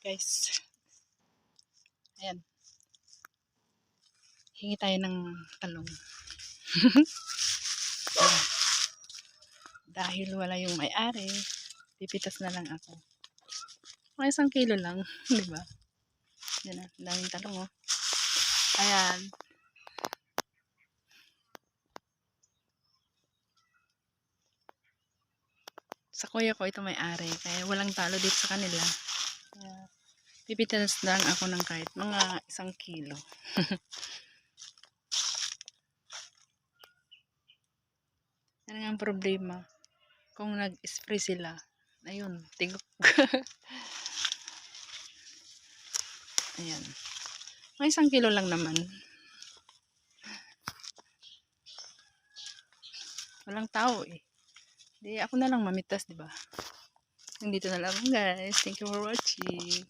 guys. Ayan. Hingi tayo ng talong. Dahil wala yung may-ari, pipitas na lang ako. Mga 1 kilo lang, di ba? Yan na, daming talong oh. Ayan. Sa kuya ko ito may-ari, kaya walang talo dito sa kanila. Kaya, pipitas lang ako ng kahit mga 1 kilo. Yan nga ang problema. Kung nag-spray sila, ayun, tigok. Ayan. May 1 kilo lang naman. Walang tao eh. Di ako na lang mamitas, di ba? Nandito na lang guys. Thank you for watching.